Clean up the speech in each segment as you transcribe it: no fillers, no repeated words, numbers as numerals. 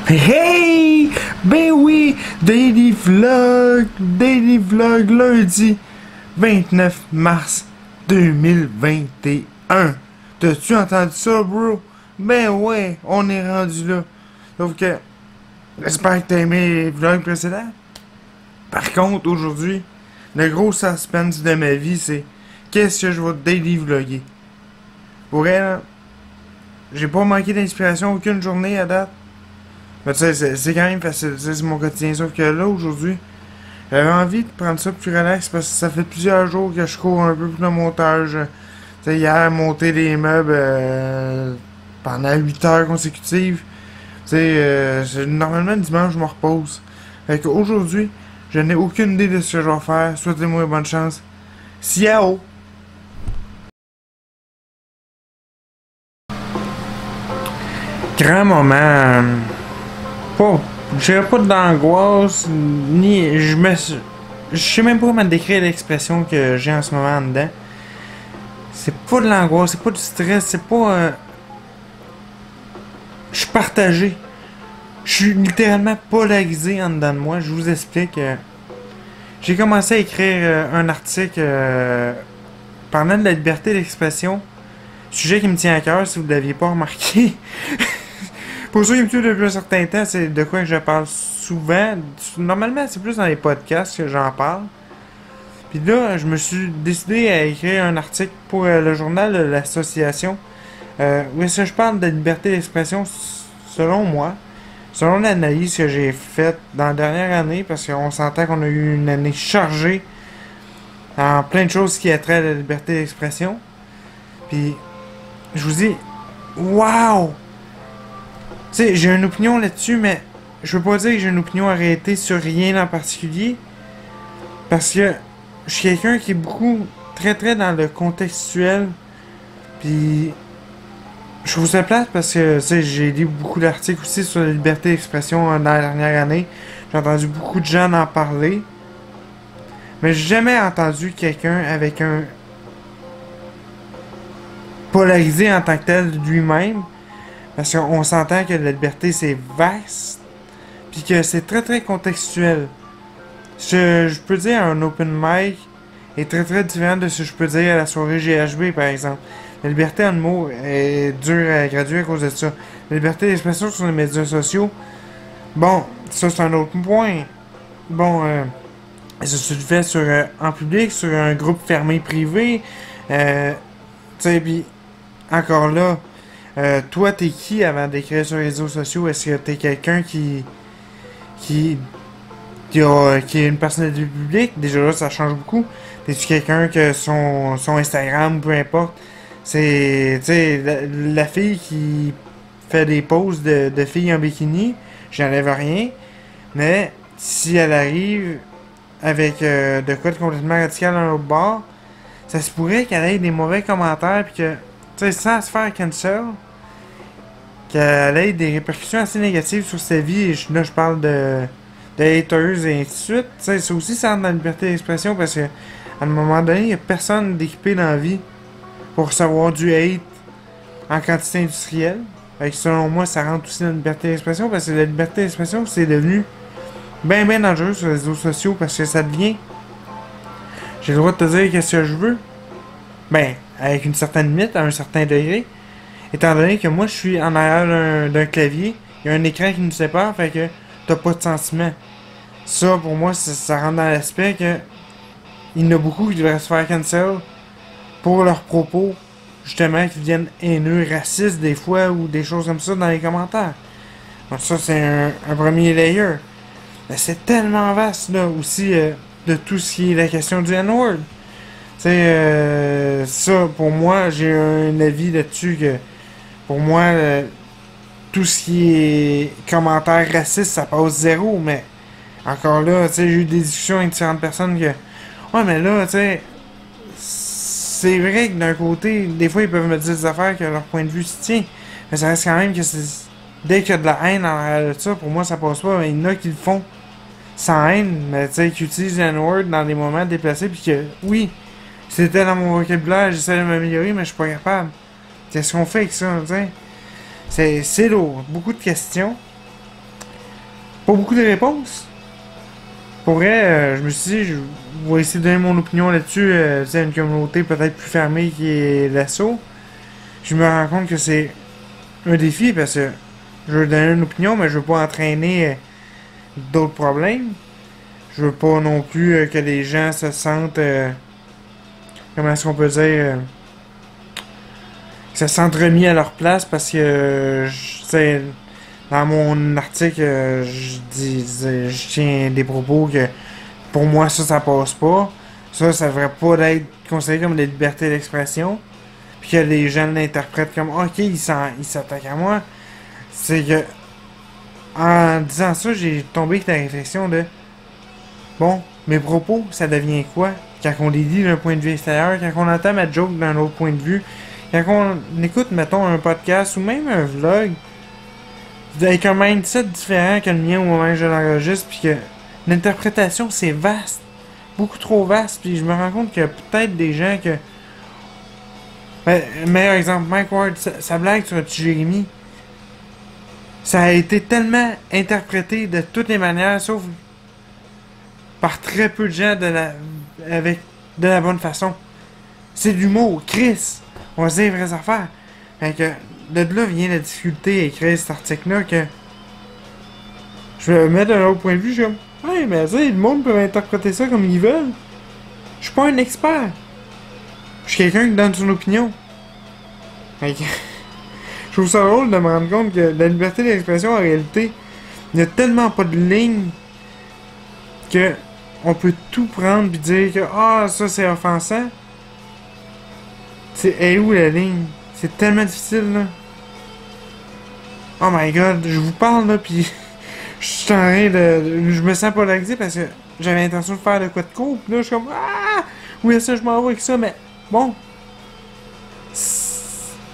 Hey! Ben oui! Daily Vlog lundi 29 mars 2021. T'as-tu entendu ça, bro? Ben ouais, on est rendu là. Sauf que, j'espère que t'as aimé les vlogs précédents. Par contre, aujourd'hui, le gros suspense de ma vie, c'est qu'est-ce que je vais daily vlogger. Pour elle, j'ai pas manqué d'inspiration aucune journée à date. Mais tu sais, c'est quand même facile, c'est mon quotidien. Sauf que là, aujourd'hui, j'avais envie de prendre ça plus relax parce que ça fait plusieurs jours que je cours un peu pour le montage. Tu sais, hier, monter les meubles pendant 8 heures consécutives. Tu sais, normalement, le dimanche, je me repose. Fait qu'aujourd'hui, je n'ai aucune idée de ce que je vais faire. Souhaitez-moi bonne chance. Ciao! Grand moment. J'ai pas d'angoisse, ni. Je sais même pas comment décrire l'expression que j'ai en ce moment en dedans. C'est pas de l'angoisse, c'est pas du stress, c'est pas. Je suis partagé. Je suis littéralement polarisé en dedans de moi. Je vous explique. J'ai commencé à écrire un article parlant de la liberté d'expression. Sujet qui me tient à cœur si vous ne l'aviez pas remarqué. Pour ceux qui me suivent depuis un certain temps, c'est de quoi que je parle souvent. Normalement, c'est plus dans les podcasts que j'en parle. Puis là, je me suis décidé à écrire un article pour le journal de l'association. Où est-ce que je parle de liberté d'expression selon moi. Selon l'analyse que j'ai faite dans la dernière année, parce qu'on s'entend qu'on a eu une année chargée en plein de choses qui a trait à la liberté d'expression. Puis, je vous dis, waouh! Tu sais, j'ai une opinion là-dessus, mais je veux pas dire que j'ai une opinion arrêtée sur rien en particulier. Parce que je suis quelqu'un qui est beaucoup, très dans le contextuel. Puis, je trouve ça plate parce que, tu sais, j'ai lu beaucoup d'articles aussi sur la liberté d'expression dans la dernière année. J'ai entendu beaucoup de gens en parler. Mais j'ai jamais entendu quelqu'un avec un polarisé en tant que tel lui-même. Parce qu'on s'entend que la liberté c'est vaste, puis que c'est très contextuel. Je peux dire un open mic est très différent de ce que je peux dire à la soirée GHB par exemple. La liberté en mots est dure à graduer à cause de ça. La liberté d'expression sur les médias sociaux, bon, ça c'est un autre point. Bon, ça se fait sur, en public, sur un groupe fermé privé. Tu sais, puis encore là. Toi, t'es qui avant d'écrire sur les réseaux sociaux? Est-ce que t'es quelqu'un qui a une personnalité publique? Déjà là, ça change beaucoup. T'es-tu quelqu'un que son Instagram, peu importe, c'est, tu sais, la fille qui fait des poses de filles en bikini, j'enlève rien, mais si elle arrive avec de quoi de complètement radical dans l'autre bord, ça se pourrait qu'elle ait des mauvais commentaires, puis que, tu sais, sans se faire cancel, qu'elle ait des répercussions assez négatives sur sa vie. Et là, je parle de haters et ainsi de suite. T'sais, ça aussi, ça rentre dans la liberté d'expression parce que, à un moment donné, il n'y a personne d'équipé dans la vie pour recevoir du hate en quantité industrielle. Fait que selon moi, ça rentre aussi dans la liberté d'expression parce que la liberté d'expression, c'est devenu bien dangereux sur les réseaux sociaux parce que ça devient. J'ai le droit de te dire qu'est-ce que je veux. Ben, avec une certaine limite, à un certain degré. Étant donné que moi je suis en arrière d'un clavier, il y a un écran qui nous sépare, fait que t'as pas de sentiment. Ça pour moi ça rentre dans l'aspect que il y en a beaucoup qui devraient se faire cancel pour leurs propos, justement qui deviennent haineux, racistes des fois ou des choses comme ça dans les commentaires. Donc ça c'est un premier layer. Mais c'est tellement vaste là aussi de tout ce qui est la question du N-word. Tu sais, ça pour moi j'ai un avis là-dessus que pour moi, tout ce qui est commentaires racistes, ça passe zéro, mais encore là, tu sais, j'ai eu des discussions avec différentes personnes que, ouais, mais là, tu sais, c'est vrai que d'un côté, des fois, ils peuvent me dire des affaires que leur point de vue se tient, mais ça reste quand même que dès qu'il y a de la haine en arrière de ça, pour moi, ça passe pas, mais il y en a qui le font sans haine, mais tu sais, qui utilisent N-word dans des moments déplacés, puis que, oui, c'était dans mon vocabulaire, j'essaie de m'améliorer, mais je suis pas capable. Qu'est-ce qu'on fait avec ça, tu sais? C'est lourd. Beaucoup de questions. pas beaucoup de réponses. Pour vrai, je me suis dit, je vais essayer de donner mon opinion là-dessus. C'est une communauté peut-être plus fermée qui est l'assaut. Je me rends compte que c'est un défi parce que je veux donner une opinion, mais je veux pas entraîner d'autres problèmes. Je veux pas non plus que les gens se sentent, comment est-ce qu'on peut dire, se sentent remis à leur place parce que, dans mon article, je tiens des propos que pour moi ça passe pas. Ça devrait pas être considéré comme des libertés d'expression. Puis que les gens l'interprètent comme ok, il s'attaque à moi. C'est que en disant ça, j'ai tombé avec la réflexion de bon, mes propos, ça devient quoi? Quand on les dit d'un point de vue extérieur, quand on entend ma joke d'un autre point de vue, quand on écoute, mettons, un podcast ou même un vlog, avec un mindset différent que le mien au moment où je l'enregistre, puis que l'interprétation, c'est vaste. Beaucoup trop vaste, puis je me rends compte qu'il y a peut-être des gens que... Ben, meilleur exemple, Mike Ward, sa blague sur Jérémy, ça a été tellement interprété de toutes les manières, sauf par très peu de gens avec de la bonne façon. C'est de l'humour, Chris. On va se dire les vraies affaires. Fait que, de là vient la difficulté à écrire cet article-là que je vais mettre d'un autre point de vue, je suis comme ouais, mais tu sais, le monde peut interpréter ça comme ils veulent. Je suis pas un expert. Je suis quelqu'un qui donne son opinion. Fait que, je trouve ça drôle de me rendre compte que la liberté d'expression, en réalité, il n'y a tellement pas de ligne que on peut tout prendre et dire que ça c'est offensant. C'est où la ligne? C'est tellement difficile là. Oh my god, je vous parle là pis je suis en train de. Je me sens polarisé parce que j'avais l'intention de faire de quoi de court, pis là je suis comme oui ça je m'en vais avec ça, mais bon.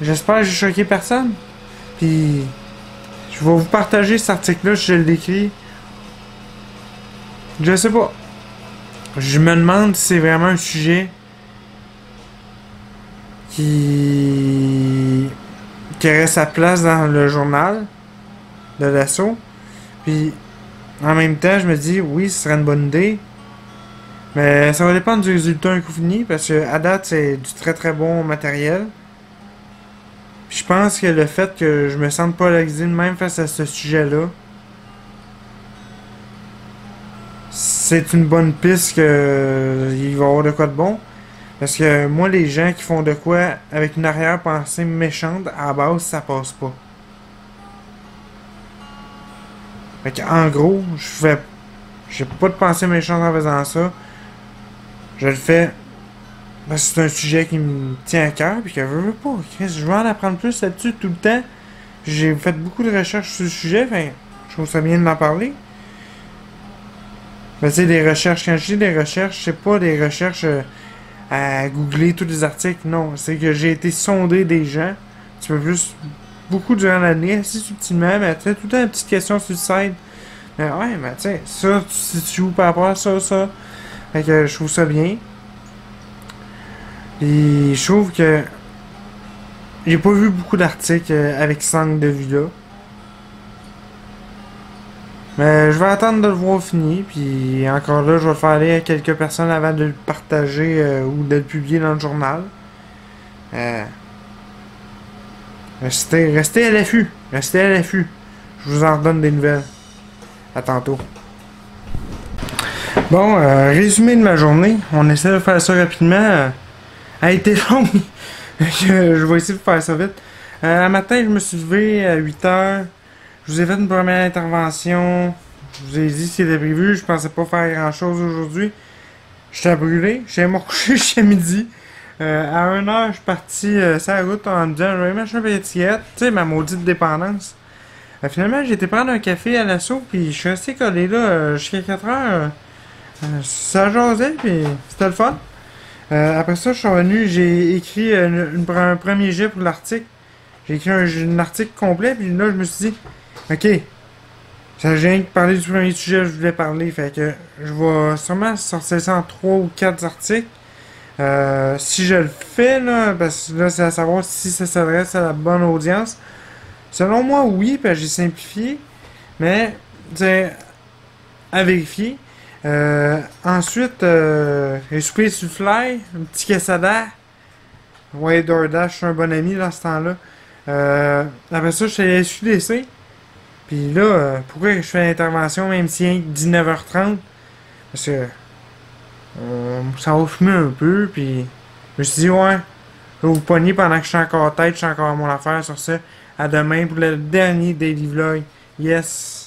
J'espère que j'ai choqué personne. Puis je vais vous partager cet article-là, je l'écris. Je sais pas. Je me demande si c'est vraiment un sujet qui aurait sa place dans le journal de l'assaut. Puis en même temps, je me dis oui, ce serait une bonne idée. Mais ça va dépendre du résultat un coup fini parce que à date, c'est du très très bon matériel. Puis je pense que le fait que je me sente polarisé de même face à ce sujet-là, c'est une bonne piste que il va y avoir de quoi de bon. Parce que moi, les gens qui font de quoi avec une arrière-pensée méchante, à la base, ça passe pas. Fait qu'en gros, j'ai pas de pensée méchante en faisant ça. Je le fais parce que c'est un sujet qui me tient à cœur, puis que je veux pas. Je veux en apprendre plus là-dessus tout le temps. J'ai fait beaucoup de recherches sur le sujet, fait je trouve ça bien de m'en parler. Mais tu sais, des recherches, quand je dis des recherches, c'est pas des recherches à googler tous les articles, non. C'est que j'ai été sonder des gens, un petit peu plus, beaucoup durant l'année, assez subtilement, mais tu sais, tout le temps une petite question sur le site. Mais ouais, mais tu sais, ça, tu te situes où par rapport à ça. Fait que je trouve ça bien. Et je trouve que j'ai pas vu beaucoup d'articles avec ce angle de vue-là. Mais je vais attendre de le voir fini, puis encore là, je vais le faire aller à quelques personnes avant de le partager ou de le publier dans le journal. Restez à l'affût. Restez à l'affût. Je vous en redonne des nouvelles. À tantôt. Bon, résumé de ma journée. On essaie de faire ça rapidement. Elle a été longue. Je vais essayer de faire ça vite. Un matin, je me suis levé à 8h. Je vous ai fait une première intervention. Je vous ai dit ce qui était prévu. Je pensais pas faire grand chose aujourd'hui. J'étais brûlé. J'allais me recoucher jusqu'à midi. À 1h, je suis parti sur la route en me disant je vais m'acheter un paquet de cigarettes. Tu sais, ma maudite dépendance. Finalement, j'ai été prendre un café à l'assaut. Puis je suis resté collé là jusqu'à 4h. Ça jasait. Puis c'était le fun. Après ça, je suis revenu. J'ai écrit un premier jet pour l'article. J'ai écrit un article complet. Puis là, je me suis dit ok, ça j'ai rien que parler du premier sujet que je voulais parler, fait que je vais sûrement sortir ça en 3 ou 4 articles. Si je le fais, là, parce que là, c'est à savoir si ça s'adresse à la bonne audience. Selon moi, oui, parce que j'ai simplifié, mais c'est à vérifier. Ensuite, j'ai soupé sur le fly, un petit quesadilla. Ouais, DoorDash, je suis un bon ami dans ce temps-là. Après ça, je suis allé à SQDC. Puis là, pourquoi je fais l'intervention même si c'est 19h30? Parce que ça va fumer un peu, puis je me suis dit, ouais, je vais vous pogner pendant que je suis encore tête, je suis encore à mon affaire sur ça. À demain pour le dernier Daily Vlog. Yes!